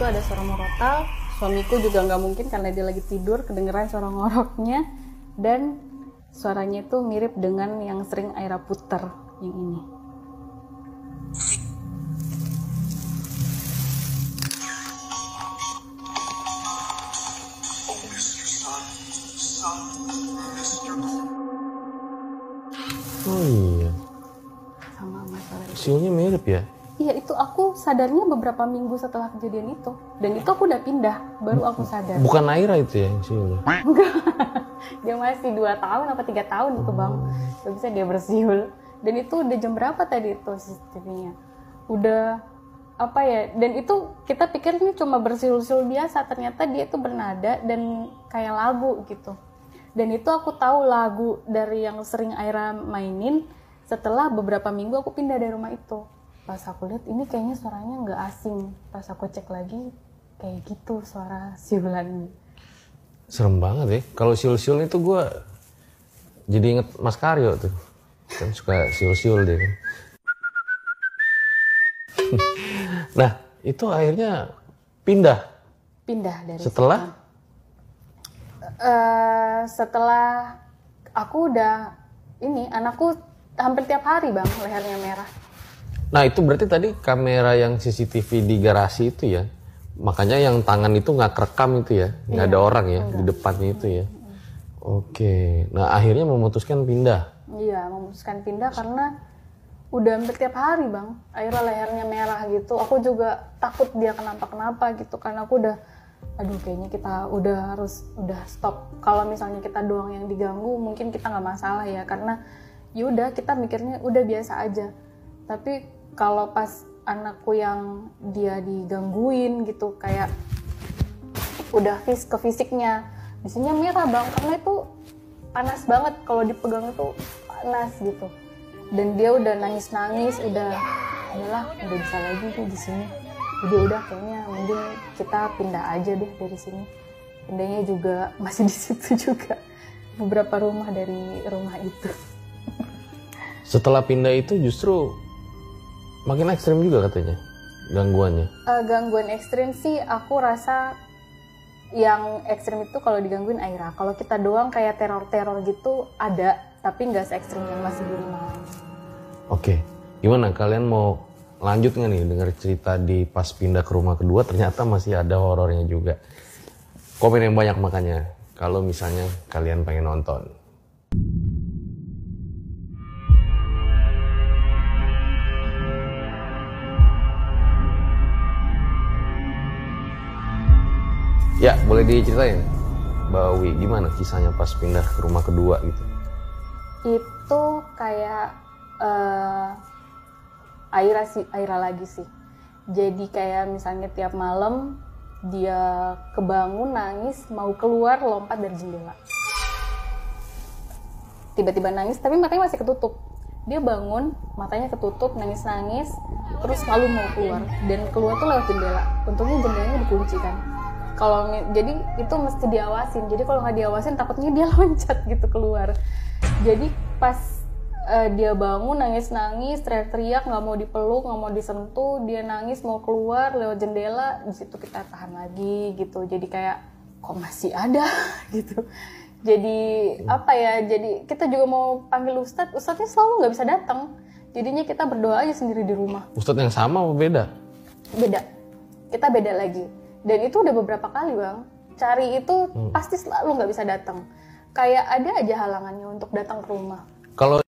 itu ada suara morotal. Suamiku juga nggak mungkin karena dia lagi tidur kedengeran suara ngoroknya, dan suaranya itu mirip dengan yang sering Aira puter yang ini. Oh iya. Sama masalah itu. Siulnya mirip ya? Iya, itu aku sadarnya beberapa minggu setelah kejadian itu. Dan itu aku udah pindah, baru aku sadar. Bukan Aira itu ya yang siulnya? Enggak. Dia masih 2 tahun apa 3 tahun itu bang. Gak bisa dia bersiul. Dan itu udah jam berapa tadi itu CCTV-nya? Udah apa ya? Dan itu kita pikirnya cuma bersiul-siul biasa. Ternyata dia itu bernada dan kayak lagu gitu. Dan itu aku tahu lagu dari yang sering Aira mainin setelah beberapa minggu aku pindah dari rumah itu. Pas aku lihat ini kayaknya suaranya nggak asing. Pas aku cek lagi kayak gitu suara siulan. Serem banget ya. Kalau siul-siul itu gue jadi inget Mas Karyo tuh. Kan suka siul-siul dia kan. Nah itu akhirnya pindah. Pindah dari Setelah? Setelah aku udah ini anakku hampir tiap hari bang lehernya merah. Nah itu berarti tadi kamera yang CCTV di garasi itu ya. Makanya yang tangan itu nggak kerekam itu ya. Nggak ada orang ya di depannya itu ya. Oke. Nah akhirnya memutuskan pindah. Iya memutuskan pindah karena udah hampir tiap hari bang. Akhirnya lehernya merah gitu. Aku juga takut dia kenapa-kenapa gitu. Karena aku udah aduh kayaknya kita udah stop. Kalau misalnya kita doang yang diganggu mungkin kita nggak masalah ya. Karena yaudah kita mikirnya udah biasa aja. Tapi kalau pas anakku yang dia digangguin gitu kayak udah ke fisiknya di sini merah bang karena itu panas banget kalau dipegang itu panas gitu dan dia udah nangis udah bisa lagi tuh di sini jadi udah kayaknya mending kita pindah aja deh dari sini. Pindahnya juga masih di situ juga beberapa rumah dari rumah itu. Setelah pindah itu justru makin ekstrim juga katanya gangguannya. Gangguan ekstrim sih aku rasa yang ekstrim itu kalau digangguin Aira. Kalau kita doang kayak teror-teror gitu ada, tapi nggak se-ekstrim yang masih di rumah. Oke, gimana kalian mau lanjut nggak nih dengar cerita di pas pindah ke rumah kedua ternyata masih ada horornya juga. Komen yang banyak makanya kalau misalnya kalian pengen nonton. Ya, boleh diceritain, Mbak Wi, gimana kisahnya pas pindah ke rumah kedua gitu? Itu kayak Aira lagi sih. Jadi kayak misalnya tiap malam dia kebangun nangis mau keluar lompat dari jendela. Tiba-tiba nangis tapi matanya masih ketutup. Dia bangun, matanya ketutup, nangis-nangis, terus lalu mau keluar. Dan keluar tuh lewat jendela. Untungnya jendelanya dikunci kan. Jadi itu mesti diawasin. Jadi kalau nggak diawasin takutnya dia loncat gitu keluar. Jadi pas dia bangun nangis-nangis, teriak-teriak, nggak mau dipeluk, nggak mau disentuh, dia nangis mau keluar lewat jendela. Di situ kita tahan lagi gitu. Jadi kayak kok masih ada gitu. Jadi apa ya? Jadi kita juga mau panggil Ustadznya selalu nggak bisa datang. Jadinya kita berdoa aja sendiri di rumah. Ustadz yang sama apa beda? Beda. Kita beda lagi. Dan itu udah beberapa kali bang. Cari itu pasti selalu nggak bisa datang. Kayak ada aja halangannya untuk datang ke rumah. Kalau